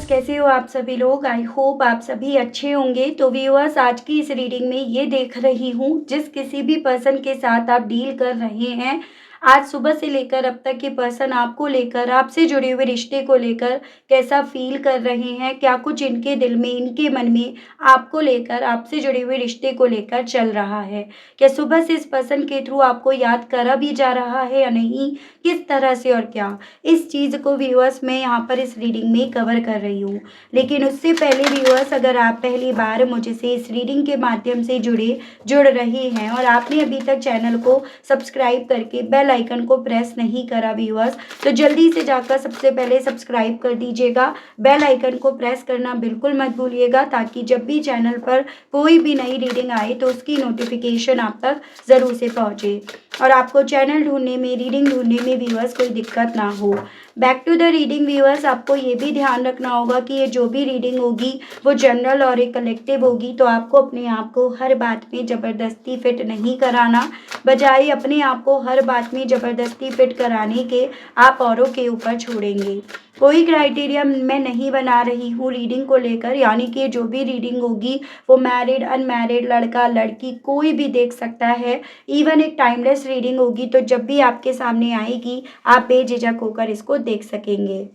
Viewers, कैसे हो आप सभी लोग। आई होप आप सभी अच्छे होंगे। तो व्यूअर्स, आज की इस रीडिंग में ये देख रही हूँ, जिस किसी भी पर्सन के साथ आप डील कर रहे हैं, आज सुबह से लेकर अब तक के पर्सन आपको लेकर, आपसे जुड़े हुए रिश्ते को लेकर कैसा फील कर रहे हैं, क्या कुछ इनके दिल में, इनके मन में आपको लेकर, आपसे जुड़े हुए रिश्ते को लेकर चल रहा है। क्या सुबह से इस पर्सन के थ्रू आपको याद करा भी जा रहा है या नहीं, किस तरह से और क्या, इस चीज़ को व्यूअर्स मैं यहाँ पर इस रीडिंग में कवर कर रही हूँ। लेकिन उससे पहले व्यूअर्स, अगर आप पहली बार मुझसे इस रीडिंग के माध्यम से जुड़ रहे हैं और आपने अभी तक चैनल को सब्सक्राइब करके बेल आइकन को प्रेस नहीं करा व्यूअर्स, तो जल्दी से जाकर सबसे पहले सब्सक्राइब कर दीजिएगा। बेल आइकन को प्रेस करना बिल्कुल मत भूलिएगा, ताकि जब भी चैनल पर कोई भी नई रीडिंग आए तो उसकी नोटिफिकेशन आप तक ज़रूर से पहुँचे और आपको चैनल ढूंढने में, रीडिंग ढूंढने में व्यूअर्स कोई दिक्कत ना हो। Back to the reading viewers, आपको ये भी ध्यान रखना होगा कि ये जो भी रीडिंग होगी वो जनरल और एक कलेक्टिव होगी। तो आपको अपने आप को हर बात में ज़बरदस्ती फिट नहीं कराना, बजाय अपने आप को हर बात में ज़बरदस्ती फिट कराने के आप औरों के ऊपर छोड़ेंगे। कोई क्राइटेरिया मैं नहीं बना रही हूँ रीडिंग को लेकर, यानी कि जो भी रीडिंग होगी वो मैरिड, अनमैरिड, लड़का लड़की कोई भी देख सकता है। इवन एक टाइमलेस रीडिंग होगी, तो जब भी आपके सामने आएगी आप बेझिझक होकर इसको देख सकेंगे।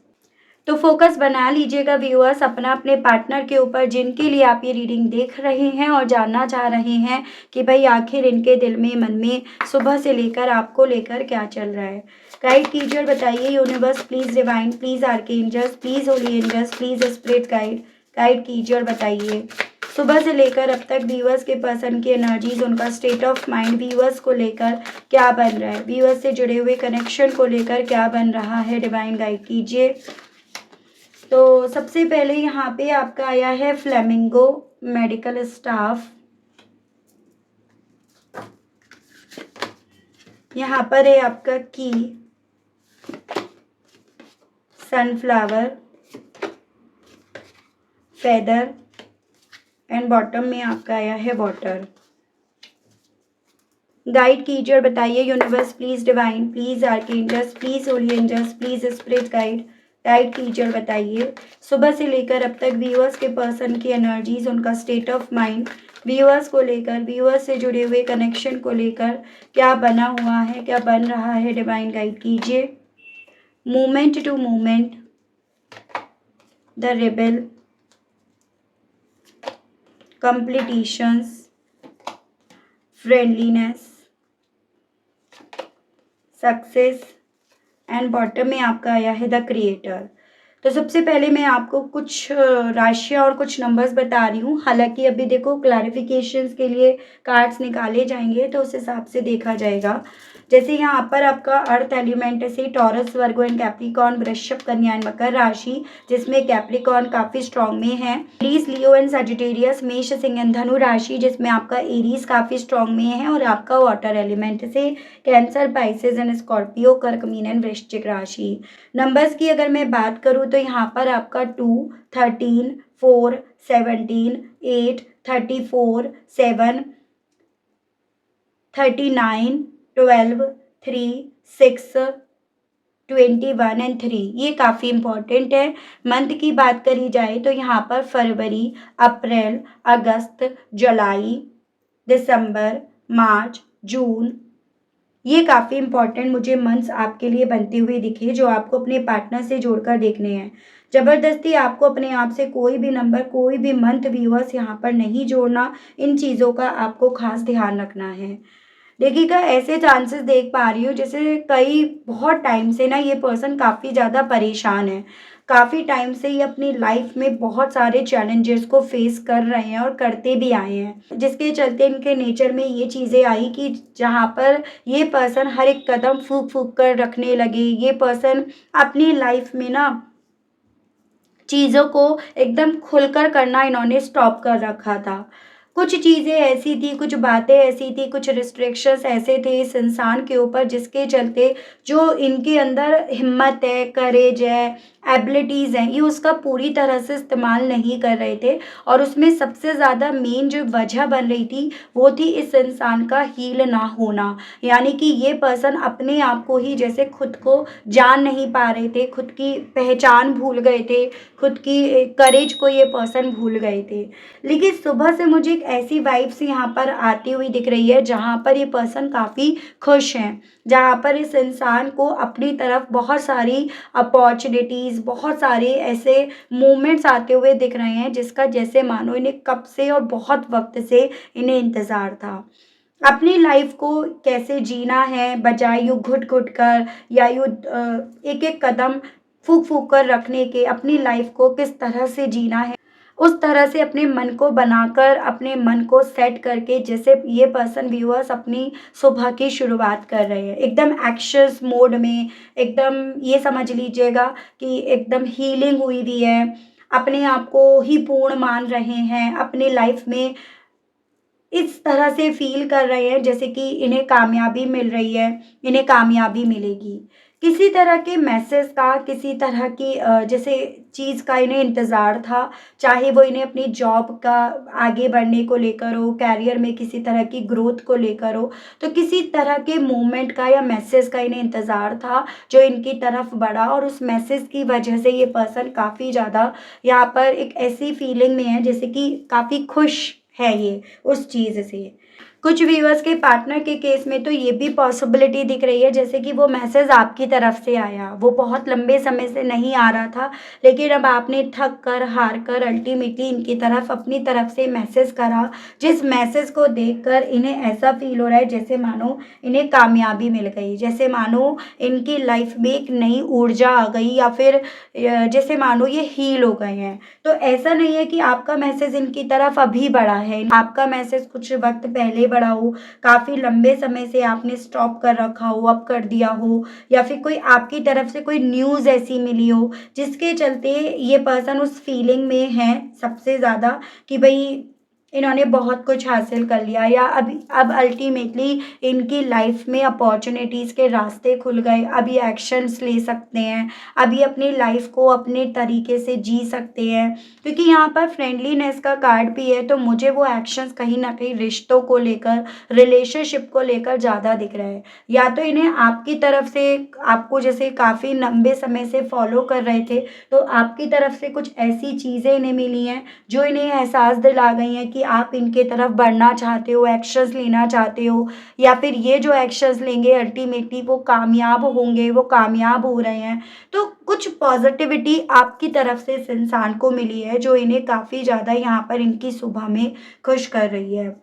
तो फोकस बना लीजिएगा व्यूअर्स अपना अपने पार्टनर के ऊपर, जिनके लिए आप ये रीडिंग देख रहे हैं और जानना चाह रहे हैं कि भाई आखिर इनके दिल में, मन में सुबह से लेकर आपको लेकर क्या चल रहा है। गाइड कीजिए और बताइए universe, please divine, please archangels, please holy angels, please spirit guide कीजिए और बताइए सुबह से लेकर अब तक व्यूअर्स के पर्सन की एनर्जीज, उनका स्टेट ऑफ माइंड व्यूअर्स को लेकर क्या बन रहा है, व्यूअर्स से जुड़े हुए कनेक्शन को लेकर क्या बन रहा है। डिवाइन गाइड कीजिए। तो सबसे पहले यहाँ पे आपका आया है फ्लेमिंगो, मेडिकल स्टाफ। यहाँ पर है आपका की, सनफ्लावर, फेदर एंड बॉटम में आपका आया है वाटर। गाइड कीजिए और बताइए universe, please divine, please archangels, please holy angels, please spirit guide कीजिए और बताइए सुबह से लेकर अब तक व्यूअर्स के पर्सन की एनर्जीज, उनका स्टेट ऑफ माइंड व्यूअर्स को लेकर, व्यूअर्स से जुड़े हुए कनेक्शन को लेकर क्या बना हुआ है, क्या बन रहा है। डिवाइन गाइड कीजिए। Movement to movement, the rebel, competitions, friendliness, success and bottom में आपका आया है द क्रिएटर। तो सबसे पहले मैं आपको कुछ राशियाँ और कुछ नंबर्स बता रही हूँ। हालांकि अभी देखो क्लैरिफिकेशंस के लिए कार्ड्स निकाले जाएंगे, तो उस हिसाब से देखा जाएगा। जैसे यहाँ पर आपका अर्थ एलिमेंट से टॉरस, वर्गो एंड कैप्रिकॉर्न, वृषभ, कन्या एंड मकर राशि, जिसमें कैप्रिकॉर्न काफी स्ट्रॉन्ग में है। एरीज, लियो एंड सजिटेरियस, मेष, सिंह एंड धनु राशि, जिसमें आपका एरीज काफी स्ट्रॉन्ग में है। और आपका वाटर एलिमेंट से कैंसर, पाइसेस एंड स्कॉर्पियो, कर्क, मीन एंड वृश्चिक राशि। नंबर्स की अगर मैं बात करूँ तो यहाँ पर आपका 2, 13, 4, 17, 8, 34, 7, 39, 12, 3, 6, 21 एंड 3, ये काफ़ी इम्पॉर्टेंट है। मंथ की बात करी जाए तो यहाँ पर फरवरी, अप्रैल, अगस्त, जुलाई, दिसंबर, मार्च, जून, ये काफ़ी इम्पॉर्टेंट मुझे मंथ्स आपके लिए बनते हुए दिखे, जो आपको अपने पार्टनर से जोड़कर देखने हैं। ज़बरदस्ती आपको अपने आप से कोई भी नंबर, कोई भी मंथ व्यूअर्स यहाँ पर नहीं जोड़ना। इन चीज़ों का आपको खास ध्यान रखना है। देखिएगा, ऐसे चांसेस देख पा रही हूँ जैसे कई बहुत टाइम से ना ये पर्सन काफ़ी ज़्यादा परेशान है। काफ़ी टाइम से ये अपनी लाइफ में बहुत सारे चैलेंजेस को फेस कर रहे हैं और करते भी आए हैं, जिसके चलते इनके नेचर में ये चीज़ें आई कि जहाँ पर ये पर्सन हर एक कदम फूक फूक कर रखने लगे। ये पर्सन अपनी लाइफ में ना चीज़ों को एकदम खुलकर करना इन्होंने स्टॉप कर रखा था। कुछ चीज़ें ऐसी थी, कुछ बातें ऐसी थी, कुछ रिस्ट्रिक्शंस ऐसे थे इस इंसान के ऊपर जिसके चलते जो इनके अंदर हिम्मत है, करेज है, एबिलिटीज़ हैं, ये उसका पूरी तरह से इस्तेमाल नहीं कर रहे थे। और उसमें सबसे ज़्यादा मेन जो वजह बन रही थी, वो थी इस इंसान का हील ना होना। यानी कि ये पर्सन अपने आप को ही जैसे खुद को जान नहीं पा रहे थे, खुद की पहचान भूल गए थे, खुद की करेज को ये पर्सन भूल गए थे। लेकिन सुबह से मुझे एक ऐसी वाइब्स यहाँ पर आती हुई दिख रही है जहाँ पर ये पर्सन काफ़ी खुश हैं, जहाँ पर इस इंसान को अपनी तरफ बहुत सारी अपॉर्चुनिटीज़, बहुत सारे ऐसे मोमेंट्स आते हुए दिख रहे हैं जिसका जैसे मानो इन्हें कब से और बहुत वक्त से इन्हें इंतज़ार था। अपनी लाइफ को कैसे जीना है, बजाय यूँ घुट-घुट कर या यूँ एक-एक कदम फूँक-फूँक कर रखने के, अपनी लाइफ को किस तरह से जीना है, उस तरह से अपने मन को बनाकर, अपने मन को सेट करके जैसे ये पर्सन व्यूअर्स अपनी सुबह की शुरुआत कर रहे हैं। एकदम एंग्ज़ियस मोड में, एकदम ये समझ लीजिएगा कि एकदम हीलिंग हुई हुई है, अपने आप को ही पूर्ण मान रहे हैं, अपनी लाइफ में इस तरह से फ़ील कर रहे हैं जैसे कि इन्हें कामयाबी मिल रही है, इन्हें कामयाबी मिलेगी। किसी तरह के मैसेज का, किसी तरह की जैसे चीज़ का इन्हें इंतज़ार था, चाहे वो इन्हें अपनी जॉब का आगे बढ़ने को लेकर हो, करियर में किसी तरह की ग्रोथ को लेकर हो, तो किसी तरह के मूवमेंट का या मैसेज का इन्हें इंतज़ार था, जो इनकी तरफ बढ़ा और उस मैसेज की वजह से ये पर्सन काफ़ी ज़्यादा यहाँ पर एक ऐसी फीलिंग में है जैसे कि काफ़ी खुश है ये उस चीज़ से। कुछ व्यूअर्स के पार्टनर के केस में तो ये भी पॉसिबिलिटी दिख रही है जैसे कि वो मैसेज आपकी तरफ से आया, वो बहुत लंबे समय से नहीं आ रहा था, लेकिन अब आपने थक कर, हार कर अल्टीमेटली इनकी तरफ अपनी तरफ से मैसेज करा, जिस मैसेज को देखकर इन्हें ऐसा फ़ील हो रहा है जैसे मानो इन्हें कामयाबी मिल गई, जैसे मानो इनकी लाइफ में एक नई ऊर्जा आ गई या फिर जैसे मानो ये हील हो गए हैं। तो ऐसा नहीं है कि आपका मैसेज इनकी तरफ अभी बढ़ा है, आपका मैसेज कुछ वक़्त पहले बढ़ा हो, काफ़ी लंबे समय से आपने स्टॉप कर रखा हो, अब कर दिया हो या फिर कोई आपकी तरफ से कोई न्यूज़ ऐसी मिली हो, जिसके चलते ये पर्सन उस फीलिंग में है सबसे ज़्यादा कि भई इन्होंने बहुत कुछ हासिल कर लिया या अब अल्टीमेटली इनकी लाइफ में अपॉर्चुनिटीज़ के रास्ते खुल गए, अब ये एक्शंस ले सकते हैं, अब ये अपनी लाइफ को अपने तरीके से जी सकते हैं। क्योंकि यहाँ पर फ्रेंडलीनेस का कार्ड भी है, तो मुझे वो एक्शंस कहीं न कहीं रिश्तों को लेकर, रिलेशनशिप को लेकर ज़्यादा दिख रहा है। या तो इन्हें आपकी तरफ से आपको जैसे काफ़ी लंबे समय से फॉलो कर रहे थे, तो आपकी तरफ से कुछ ऐसी चीज़ें इन्हें मिली हैं, जो इन्हें एहसास दिला गई हैं कि आप इनके तरफ बढ़ना चाहते हो, एक्शंस लेना चाहते हो या फिर ये जो एक्शंस लेंगे अल्टीमेटली वो कामयाब होंगे, वो कामयाब हो रहे हैं। तो कुछ पॉज़िटिविटी आपकी तरफ से इस इंसान को मिली है, जो इन्हें काफ़ी ज़्यादा यहाँ पर इनकी सुबह में खुश कर रही है।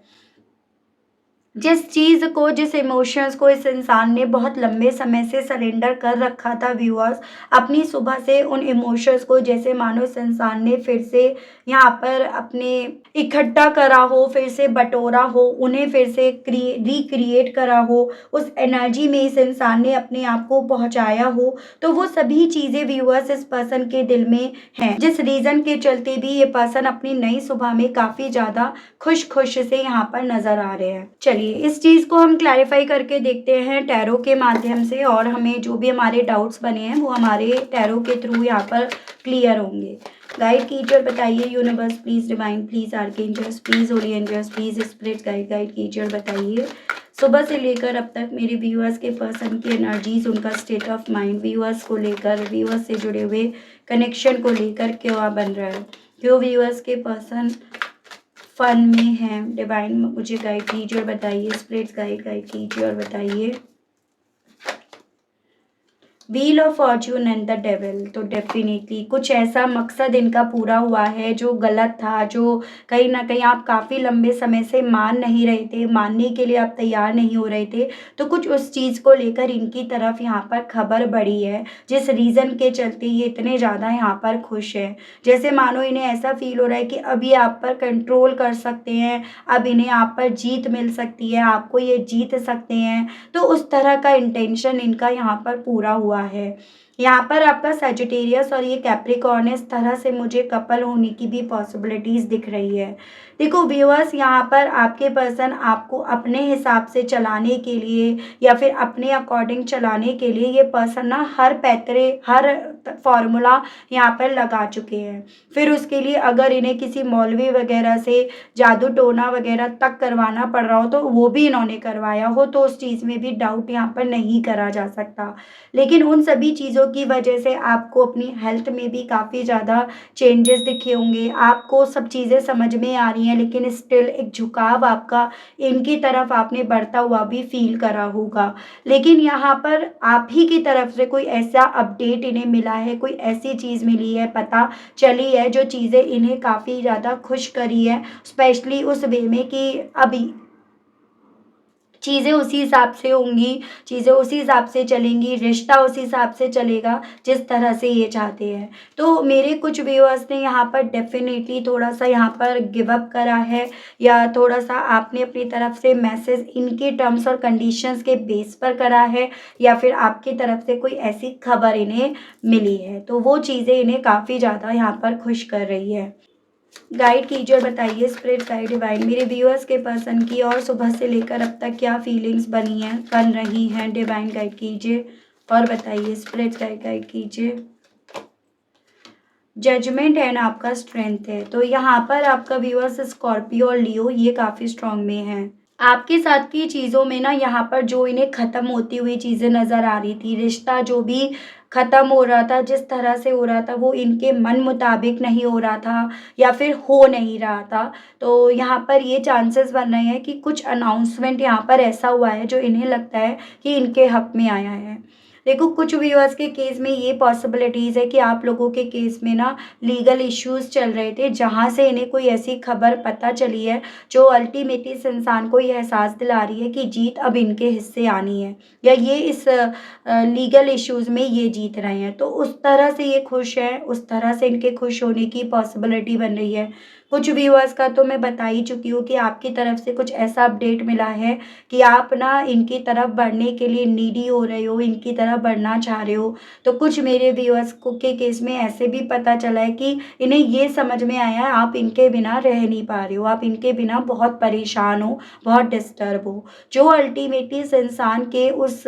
जिस चीज़ को, जिस इमोशंस को इस इंसान ने बहुत लंबे समय से सरेंडर कर रखा था व्यूअर्स, अपनी सुबह से उन इमोशंस को जैसे मानो इस इंसान ने फिर से यहाँ पर अपने इकट्ठा करा हो, फिर से बटोरा हो, उन्हें फिर से रिक्रिएट करा हो, उस एनर्जी में इस इंसान ने अपने आप को पहुँचाया हो, तो वो सभी चीज़ें व्यूअर्स इस पर्सन के दिल में हैं, जिस रीज़न के चलते भी ये पर्सन अपनी नई सुबह में काफ़ी ज़्यादा खुश-खुश से यहाँ पर नज़र आ रहे हैं। चलिए इस चीज़ को हम क्लैरिफ़ाई करके देखते हैं टैरो के माध्यम से और हमें जो भी हमारे डाउट्स बने हैं वो हमारे टैरो के थ्रू यहाँ पर क्लियर होंगे। गाइड कीजिए और बताइए universe please, divine please, archangels please, holy angels please, spirit guide कीजिए और बताइए सुबह से लेकर अब तक मेरे व्यूअर्स के पर्सन की एनर्जीज़, उनका स्टेट ऑफ माइंड, व्यूअर्स को लेकर, व्यूअर्स से जुड़े हुए कनेक्शन को लेकर क्या बन रहा है, क्यों व्यूअर्स के पर्सन फन में हैं। डिवाइन मुझे गाइड कीजिए और बताइए, स्पिरिट्स गाइड कीजिए और बताइए। Wheel of Fortune and the devil, तो डेफिनेटली कुछ ऐसा मकसद इनका पूरा हुआ है जो गलत था, जो कहीं ना कहीं आप काफ़ी लंबे समय से मान नहीं रहे थे, मानने के लिए आप तैयार नहीं हो रहे थे, तो कुछ उस चीज़ को लेकर इनकी तरफ यहाँ पर खबर बढ़ी है, जिस रीज़न के चलते ये इतने ज़्यादा यहाँ पर खुश है। जैसे मानो इन्हें ऐसा फील हो रहा है कि अब ये आप पर कंट्रोल कर सकते हैं, अब इन्हें आप पर जीत मिल सकती है, आपको ये जीत सकते हैं, तो उस तरह का इंटेंशन इनका यहाँ पर पूरा हुआ है। यहाँ पर आपका सजिटेरियस और ये कैप्रिकॉर्न है, इस तरह से मुझे कपल होने की भी पॉसिबिलिटीज़ दिख रही है। देखो व्यूअर्स, यहाँ पर आपके पर्सन आपको अपने हिसाब से चलाने के लिए या फिर अपने अकॉर्डिंग चलाने के लिए ये पर्सन ना हर पैतरे हर फॉर्मूला यहाँ पर लगा चुके हैं। फिर उसके लिए अगर इन्हें किसी मौलवी वगैरह से जादू टोना वगैरह तक करवाना पड़ रहा हो तो वो भी इन्होंने करवाया हो, तो उस चीज़ में भी डाउट यहाँ पर नहीं करा जा सकता। लेकिन उन सभी चीज़ों की वजह से आपको अपनी हेल्थ में भी काफ़ी ज़्यादा चेंजेस दिखे होंगे। आपको सब चीज़ें समझ में आ रही हैं, लेकिन स्टिल एक झुकाव आपका इनकी तरफ आपने बढ़ता हुआ भी फ़ील करा होगा। लेकिन यहाँ पर आप ही की तरफ से कोई ऐसा अपडेट इन्हें मिला है, कोई ऐसी चीज़ मिली है, पता चली है जो चीज़ें इन्हें काफ़ी ज़्यादा खुश करी है। स्पेशली उस वे में कि अभी चीज़ें उसी हिसाब से होंगी, चीज़ें उसी हिसाब से चलेंगी, रिश्ता उसी हिसाब से चलेगा जिस तरह से ये चाहते हैं। तो मेरे कुछ व्यूअर्स ने यहाँ पर डेफ़िनेटली थोड़ा-सा यहाँ पर गिव अप करा है, या थोड़ा-सा आपने अपनी तरफ से मैसेज इनके टर्म्स और कंडीशंस के बेस पर करा है, या फिर आपकी तरफ से कोई ऐसी खबर इन्हें मिली है। तो वो चीज़ें इन्हें काफ़ी ज़्यादा यहाँ पर खुश कर रही है। गाइड कीजिए और बताइए स्पिरिट गाइड डिवाइन, मेरे व्यूअर्स के पर्सन की और सुबह से लेकर अब तक क्या फीलिंग्स बन रही हैं, डिवाइन गाइड कीजिए और बताइए। स्पिरिट गाइड गाइड कीजिए। जजमेंट एंड आपका स्ट्रेंथ है, तो यहाँ पर आपका व्यूअर्स स्कॉर्पियो और लियो ये काफ़ी स्ट्रांग में है। आपके साथ की चीज़ों में ना यहाँ पर जो इन्हें ख़त्म होती हुई चीज़ें नज़र आ रही थी, रिश्ता जो भी ख़त्म हो रहा था, जिस तरह से हो रहा था वो इनके मन मुताबिक नहीं हो रहा था या फिर हो नहीं रहा था। तो यहाँ पर ये चांसेस बन रहे हैं कि कुछ अनाउंसमेंट यहाँ पर ऐसा हुआ है जो इन्हें लगता है कि इनके हक़ में आया है। देखो कुछ व्यूअर्स के केस में ये पॉसिबिलिटीज़ है कि आप लोगों के केस में ना लीगल इश्यूज़ चल रहे थे, जहाँ से इन्हें कोई ऐसी खबर पता चली है जो अल्टीमेटली इस इंसान को ये एहसास दिला रही है कि जीत अब इनके हिस्से आनी है, या ये इस लीगल इश्यूज़ में ये जीत रहे हैं। तो उस तरह से ये खुश हैं, उस तरह से इनके खुश होने की पॉसिबिलिटी बन रही है। कुछ व्यूअर्स का तो मैं बता ही चुकी हूँ कि आपकी तरफ से कुछ ऐसा अपडेट मिला है कि आप ना इनकी तरफ बढ़ने के लिए नीडी हो रहे हो, इनकी तरफ बढ़ना चाह रहे हो। तो कुछ मेरे व्यूअर्स को के केस में ऐसे भी पता चला है कि इन्हें ये समझ में आया है आप इनके बिना रह नहीं पा रहे हो, आप इनके बिना बहुत परेशान हो, बहुत डिस्टर्ब हो। जो अल्टीमेटली इस इंसान के उस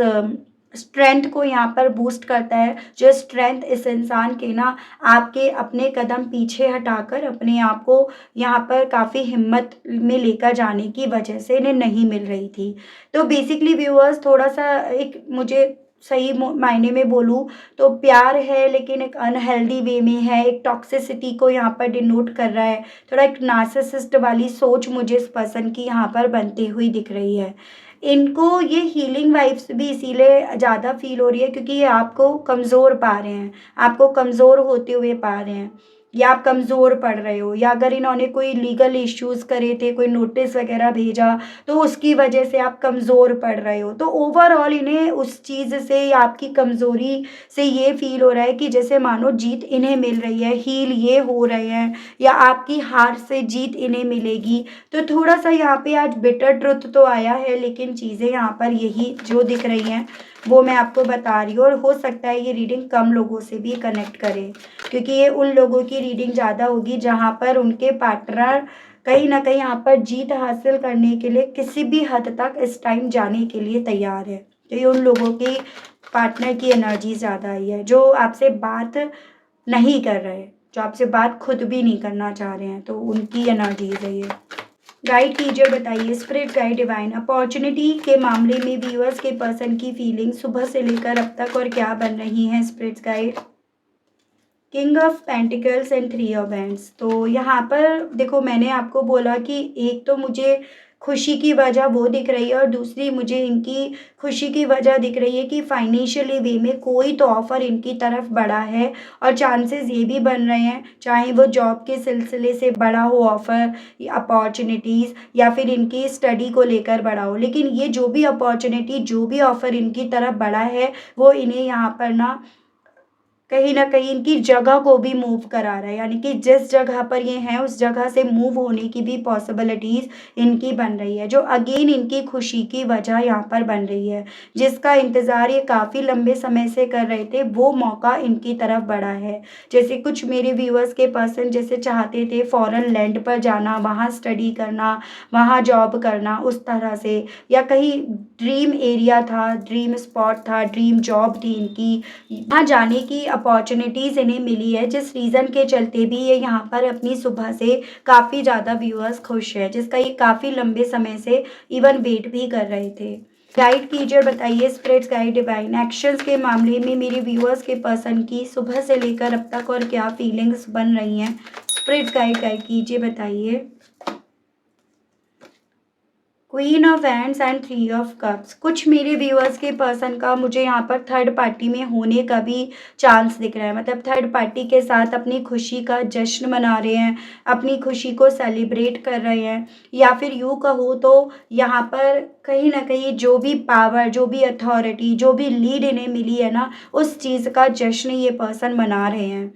स्ट्रेंथ को यहाँ पर बूस्ट करता है, जो स्ट्रेंथ इस इंसान के ना आपके अपने कदम पीछे हटाकर अपने आप को यहाँ पर काफ़ी हिम्मत में लेकर जाने की वजह से इन्हें नहीं मिल रही थी। तो बेसिकली व्यूअर्स थोड़ा-सा एक मुझे सही मायने में बोलूँ तो प्यार है, लेकिन एक अनहेल्दी वे में है, एक टॉक्सिसिटी को यहाँ पर डिनोट कर रहा है। थोड़ा एक नार्सिसिस्ट वाली सोच मुझे इस पर्सन की यहाँ पर बनती हुई दिख रही है। इनको ये हीलिंग वाइब्स भी इसीलिए ज़्यादा फ़ील हो रही है क्योंकि ये आपको कमज़ोर पा रहे हैं, आपको कमज़ोर होते हुए पा रहे हैं, या आप कमज़ोर पड़ रहे हो, या अगर इन्होंने कोई लीगल इश्यूज़ करे थे, कोई नोटिस वग़ैरह भेजा, तो उसकी वजह से आप कमज़ोर पड़ रहे हो। तो ओवरऑल इन्हें उस चीज़ से या आपकी कमज़ोरी से ये फ़ील हो रहा है कि जैसे मानो जीत इन्हें मिल रही है, हील ये हो रहे हैं, या आपकी हार से जीत इन्हें मिलेगी। तो थोड़ा-सा यहाँ पे आज बिटर ट्रुथ तो आया है, लेकिन चीज़ें यहाँ पर यही जो दिख रही हैं, वो मैं आपको बता रही हूँ, और हो सकता है ये रीडिंग कम लोगों से भी कनेक्ट करे, क्योंकि ये उन लोगों की रीडिंग ज़्यादा होगी जहाँ पर उनके पार्टनर कहीं न कहीं यहाँ पर जीत हासिल करने के लिए किसी भी हद तक इस टाइम जाने के लिए तैयार है। तो ये उन लोगों की पार्टनर की एनर्जी ज़्यादा आई है, जो आपसे बात नहीं कर रहे, जो आपसे बात खुद भी नहीं करना चाह रहे हैं, तो उनकी एनर्जीज़ है ये। गाइड कीजिए और बताइए स्पिरिट गाइड डिवाइन, अपॉर्चुनिटी के मामले में व्यूअर्स के पर्सन की फीलिंग सुबह से लेकर अब तक और क्या बन रही हैं spirit guide. King of pentacles and three of hands, तो यहाँ पर देखो मैंने आपको बोला कि एक तो मुझे खुशी की वजह वो दिख रही है, और दूसरी मुझे इनकी खुशी की वजह दिख रही है कि फाइनेंशियली वे में कोई तो ऑफ़र इनकी तरफ बढ़ा है, और चांसेस ये भी बन रहे हैं चाहे वो जॉब के सिलसिले से बड़ा हो ऑफ़र, या अपॉर्चुनिटीज़, या फिर इनकी स्टडी को लेकर बढ़ा हो, लेकिन ये जो भी अपॉर्चुनिटी जो भी ऑफ़र इनकी तरफ बढ़ा है वो इन्हें यहाँ पर ना कहीं न कहीं इनकी जगह को भी मूव करा रहा है, यानी कि जिस जगह पर ये हैं उस जगह से मूव होने की भी पॉसिबिलिटीज़ इनकी बन रही है, जो अगेन इनकी खुशी की वजह यहाँ पर बन रही है। जिसका इंतज़ार ये काफ़ी लंबे समय से कर रहे थे, वो मौका इनकी तरफ बढ़ा है। जैसे कुछ मेरे व्यूअर्स के पर्सन जैसे चाहते थे फॉरेन लैंड पर जाना, वहाँ स्टडी करना, वहाँ जॉब करना उस तरह से, या कहीं ड्रीम एरिया था, ड्रीम स्पॉट था, ड्रीम जॉब थी इनकी, वहाँ जाने की अपॉर्चुनिटीज़ इन्हें मिली है, जिस रीज़न के चलते भी ये यहाँ पर अपनी सुबह से काफ़ी ज़्यादा व्यूअर्स खुश है, जिसका ये काफ़ी लंबे समय से इवन वेट भी कर रहे थे। गाइड कीजिए, बताइए स्पिरिट्स गाइड डिवाइन एक्शंस के मामले में मेरे व्यूअर्स के पर्सन की सुबह से लेकर अब तक और क्या फीलिंग्स बन रही हैं। स्पिरिट्स गाइड कीजिए, बताइए। Queen of hands and three of cups. कुछ मेरे व्यूअर्स के पर्सन का मुझे यहाँ पर थर्ड पार्टी में होने का भी चांस दिख रहा है, मतलब थर्ड पार्टी के साथ अपनी खुशी का जश्न मना रहे हैं, अपनी खुशी को सेलिब्रेट कर रहे हैं, या फिर यूँ कहो तो यहाँ पर कहीं ना कहीं जो भी पावर, जो भी अथॉरिटी, जो भी लीड इन्हें मिली है ना, उस चीज़ का जश्न ये पर्सन मना रहे हैं।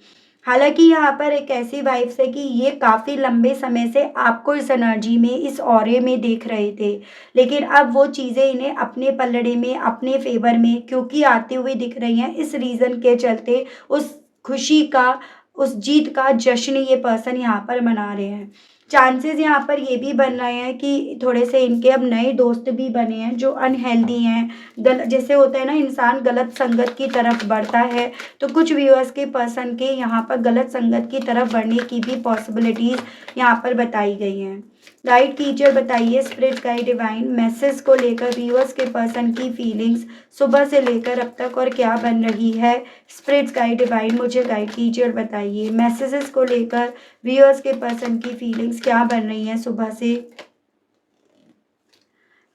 हालाँकि यहाँ पर एक ऐसी वाइब्स है कि ये काफ़ी लंबे समय से आपको इस एनर्जी में, इस ऑरे में देख रहे थे। लेकिन अब वो चीज़ें इन्हें अपने पलड़े में, अपने फ़ेवर में क्योंकि आती हुई दिख रही हैं, इस रीज़न के चलते उस खुशी का, उस जीत का जश्न ये पर्सन यहाँ पर मना रहे हैं। चांसेस यहाँ पर ये भी बन रहे हैं कि थोड़े से इनके अब नए दोस्त भी बने हैं जो अनहेल्दी हैं। जैसे होता है ना, इंसान गलत संगत की तरफ बढ़ता है, तो कुछ व्यूअर्स के पर्सन के यहाँ पर गलत संगत की तरफ बढ़ने की भी पॉसिबिलिटीज़ यहाँ पर बताई गई हैं। गाइड कीजिए, बताइए स्पिरिट गाइड डिवाइन मैसेज को लेकर व्यूअर्स के पर्सन की फीलिंग्स सुबह से लेकर अब तक और क्या बन रही है। स्पिरिट गाइड डिवाइन मुझे गाइड कीजिए और बताइए मैसेजेस को लेकर व्यूअर्स के पर्सन की फीलिंग्स क्या बन रही हैं सुबह से।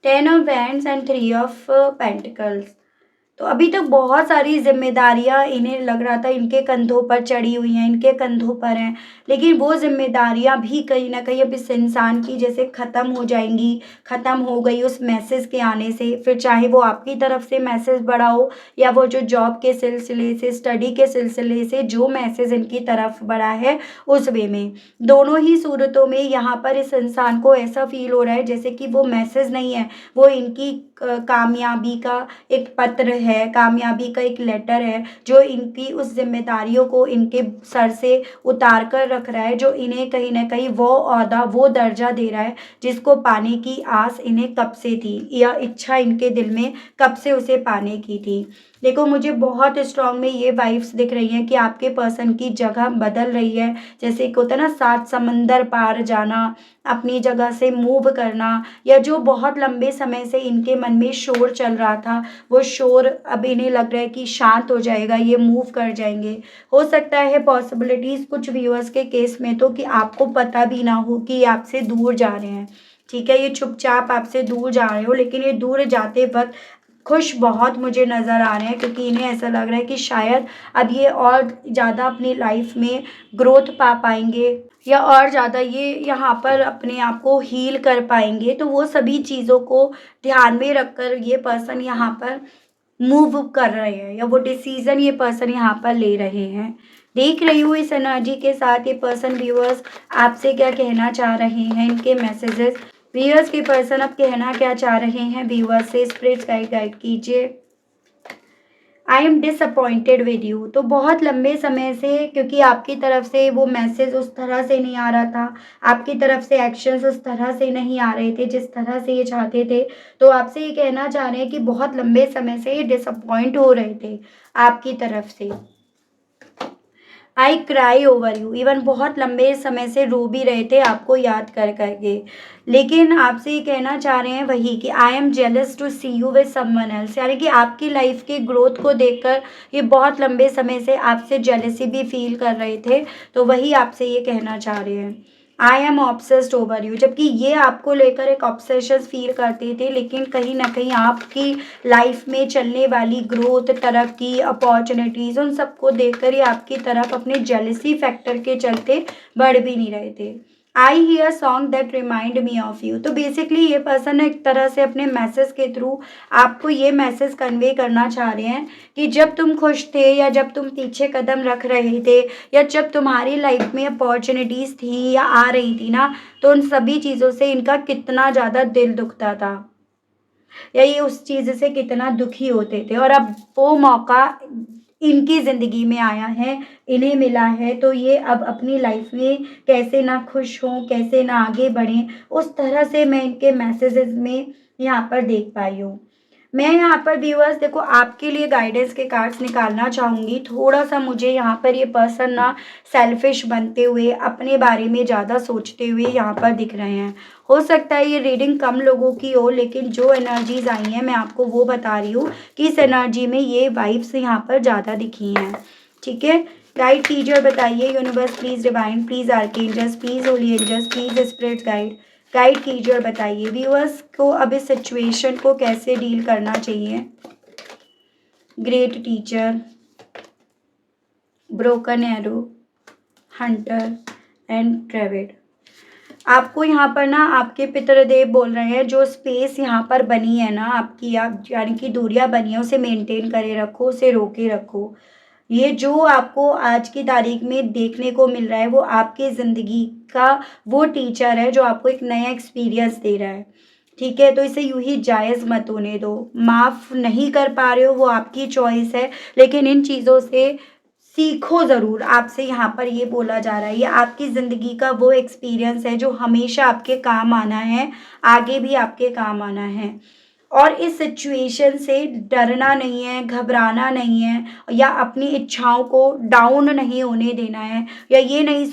10 of wands and 3 of pentacles. तो अभी तक बहुत सारी ज़िम्मेदारियाँ इन्हें लग रहा था इनके कंधों पर चढ़ी हुई हैं, इनके कंधों पर हैं, लेकिन वो ज़िम्मेदारियाँ भी कहीं न कहीं अब इस इंसान की जैसे ख़त्म हो जाएँगी, ख़त्म हो गई उस मैसेज के आने से। फिर चाहे वो आपकी तरफ से मैसेज बड़ा हो, या वो जो जॉब के सिलसिले से, स्टडी के सिलसिले से जो मैसेज इनकी तरफ बढ़ा है, उस वे में। दोनों ही सूरतों में यहाँ पर इस इंसान को ऐसा फ़ील हो रहा है जैसे कि वो मैसेज नहीं है, वो इनकी कामयाबी का एक पत्र है, कामयाबी का एक लेटर है, जो इनकी उस ज़िम्मेदारियों को इनके सर से उतार कर रख रहा है, जो इन्हें कहीं न कहीं वो ओहदा, वो दर्जा दे रहा है जिसको पाने की आस इन्हें कब से थी, या इच्छा इनके दिल में कब से उसे पाने की थी। देखो, मुझे बहुत स्ट्रॉन्ग में ये वाइब्स दिख रही हैं कि आपके पर्सन की जगह बदल रही है। जैसे एक होता है ना, 7 समंदर पार जाना, अपनी जगह से मूव करना, या जो बहुत लंबे समय से इनके मन में शोर चल रहा था, वो शोर अब इन्हें लग रहा है कि शांत हो जाएगा, ये मूव कर जाएँगे। हो सकता है पॉसिबिलिटीज़ कुछ व्यूअर्स के केस में तो कि आपको पता भी ना हो कि ये आपसे दूर जा रहे हैं। ठीक है, ये चुपचाप आपसे दूर जा रहे हो, लेकिन ये दूर जाते वक़्त खुश बहुत मुझे नज़र आ रहे हैं, क्योंकि इन्हें ऐसा लग रहा है कि शायद अब ये और ज़्यादा अपनी लाइफ में ग्रोथ पा पाएँगे, या और ज़्यादा ये यहाँ पर अपने आप को हील कर पाएँगे। तो वो सभी चीज़ों को ध्यान में रखकर ये पर्सन यहाँ पर मूव कर रहे हैं, या वो डिसीज़न ये पर्सन यहाँ पर ले रहे हैं। देख रही हूँ इस एनर्जी के साथ ये पर्सन व्यूअर्स आपसे क्या कहना चाह रहे हैं, इनके मैसेजेस व्यूअर्स के पर्सन अब कहना क्या चाह रहे हैं व्यूअर्स से। स्पिरिट्स गाइड कीजिए। I am disappointed with you. तो बहुत लंबे समय से, क्योंकि आपकी तरफ से वो मैसेज उस तरह से नहीं आ रहा था, आपकी तरफ से एक्शंस उस तरह से नहीं आ रहे थे जिस तरह से ये चाहते थे, तो आपसे ये कहना चाह रहे हैं कि बहुत लंबे समय से ये डिसअपॉइंट हो रहे थे आपकी तरफ से। I cry over you, even बहुत लंबे समय से रो भी रहे थे आपको याद कर करके, लेकिन आपसे ये कहना चाह रहे हैं वही कि I am jealous to see you with someone else, यानी कि आपकी लाइफ के ग्रोथ को देखकर ये बहुत लंबे समय से आपसे जेलसी भी फील कर रहे थे, तो वही आपसे ये कहना चाह रहे हैं। I am obsessed over you, जबकि ये आपको लेकर एक ऑब्सेशन फील करते थे, लेकिन कहीं ना कहीं आपकी लाइफ में चलने वाली ग्रोथ, तरक्की, अपॉर्चुनिटीज़, उन सबको देखकर ये आपकी तरफ अपने जेलसी फैक्टर के चलते बढ़ भी नहीं रहे थे। I hear song that remind me of you. तो बेसिकली ये पर्सन एक तरह से अपने मैसेज के थ्रू आपको ये मैसेज कन्वे करना चाह रहे हैं कि जब तुम खुश थे या जब तुम पीछे कदम रख रहे थे या जब तुम्हारी लाइफ में अपॉर्चुनिटीज़ थी या आ रही थी ना, तो उन सभी चीज़ों से इनका कितना ज़्यादा दिल दुखता था या ये उस चीज़ से कितना दुखी होते थे, और अब वो मौका इनकी ज़िंदगी में आया है, इन्हें मिला है, तो ये अब अपनी लाइफ में कैसे ना खुश हों, कैसे ना आगे बढ़ें, उस तरह से मैं इनके मैसेजेस में यहाँ पर देख पाई हूँ। मैं यहाँ पर व्यूअर्स देखो आपके लिए गाइडेंस के कार्ड्स निकालना चाहूँगी। थोड़ा-सा मुझे यहाँ पर ये पर्सन ना सेल्फिश बनते हुए, अपने बारे में ज़्यादा सोचते हुए यहाँ पर दिख रहे हैं। हो सकता है ये रीडिंग कम लोगों की हो, लेकिन जो एनर्जीज़ आई हैं मैं आपको वो बता रही हूँ कि इस एनर्जी में ये वाइब्स यहाँ पर ज़्यादा दिखी हैं। ठीक है? गाइड कीजिए और बताइए universe please, divine please, archangels please, holy angels please, spirit guide guide कीजिए और बताइए व्यूअर्स को अब इस सिचुएशन को कैसे डील करना चाहिए। Great teacher, broken arrow, hunter and ट्रेविड। आपको यहाँ पर ना आपके पितृदेव बोल रहे हैं जो स्पेस यहाँ पर बनी है ना आपकी, आप यानी कि दूरियां बनी है, उसे मेंटेन करे रखो, उसे रोके रखो। ये जो आपको आज की तारीख में देखने को मिल रहा है वो आपकी ज़िंदगी का वो टीचर है जो आपको एक नया एक्सपीरियंस दे रहा है। ठीक है? तो इसे यूं ही जायज़ मत होने दो। माफ़ नहीं कर पा रहे हो वो आपकी चॉइस है, लेकिन इन चीज़ों से सीखो ज़रूर। आपसे यहाँ पर ये बोला जा रहा है, ये आपकी ज़िंदगी का वो एक्सपीरियंस है जो हमेशा आपके काम आना है, आगे भी आपके काम आना है। और इस सिचुएशन से डरना नहीं है, घबराना नहीं है या अपनी इच्छाओं को डाउन नहीं होने देना है, या ये नहीं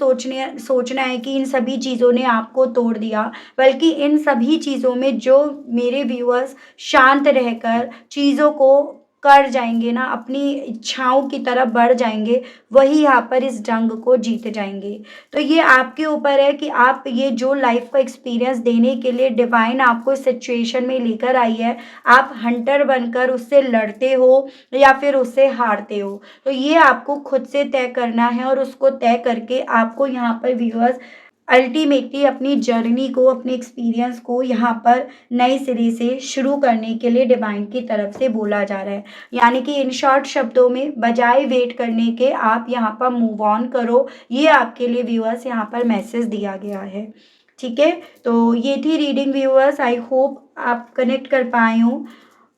सोचना है कि इन सभी चीज़ों ने आपको तोड़ दिया, बल्कि इन सभी चीज़ों में जो मेरे व्यूअर्स शांत रहकर चीज़ों को कर जाएँगे ना, अपनी इच्छाओं की तरफ बढ़ जाएँगे, वही यहाँ पर इस जंग को जीत जाएँगे। तो ये आपके ऊपर है कि आप ये जो लाइफ़ का एक्सपीरियंस देने के लिए डिवाइन आपको इस सिचुएशन में लेकर आई है, आप हंटर बनकर उससे लड़ते हो या फिर उससे हारते हो। तो ये आपको खुद से तय करना है, और उसको तय करके आपको यहाँ पर व्यूअर्स अल्टीमेटली अपनी जर्नी को, अपने एक्सपीरियंस को यहाँ पर नए सिरे से शुरू करने के लिए डिवाइन की तरफ से बोला जा रहा है। यानी कि इन शॉर्ट शब्दों में बजाय वेट करने के आप यहाँ पर मूव ऑन करो। ये आपके लिए व्यूअर्स यहाँ पर मैसेज दिया गया है। ठीक है? तो ये थी रीडिंग व्यूअर्स। आई होप आप कनेक्ट कर पाए हों,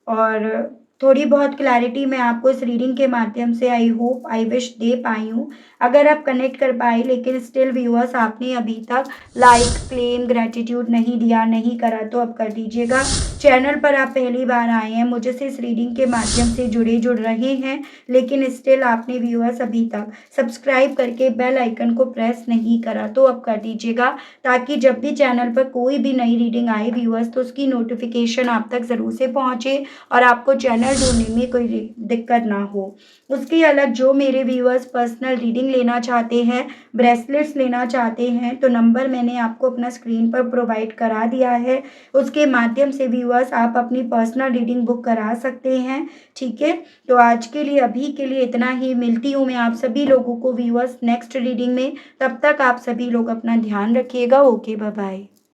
और थोड़ी बहुत क्लैरिटी मैं आपको इस रीडिंग के माध्यम से आई होप आई विश दे पाई हूँ। अगर आप कनेक्ट कर पाए लेकिन स्टिल व्यूअर्स आपने अभी तक लाइक, क्लेम, ग्रैटिट्यूड नहीं दिया, नहीं करा, तो अब कर दीजिएगा। चैनल पर आप पहली बार आए हैं, मुझे से इस रीडिंग के माध्यम से जुड़ रहे हैं, लेकिन स्टिल आपने व्यूअर्स अभी तक सब्सक्राइब करके बेल आइकन को प्रेस नहीं करा, तो अब कर दीजिएगा, ताकि जब भी चैनल पर कोई भी नई रीडिंग आए व्यूअर्स तो उसकी नोटिफिकेशन आप तक ज़रूर से पहुँचे और आपको चैनल ढूंढने में कोई दिक्कत ना हो। उसके अलग जो मेरे व्यूअर्स पर्सनल रीडिंग लेना चाहते हैं, ब्रेसलेट्स लेना चाहते हैं, तो नंबर मैंने आपको अपना स्क्रीन पर प्रोवाइड करा दिया है। उसके माध्यम से व्यूअर्स आप अपनी पर्सनल रीडिंग बुक करा सकते हैं। ठीक है? तो आज के लिए, अभी के लिए इतना ही। मिलती हूँ मैं आप सभी लोगों को व्यूअर्स नेक्स्ट रीडिंग में। तब तक आप सभी लोग अपना ध्यान रखिएगा। Okay, bye bye.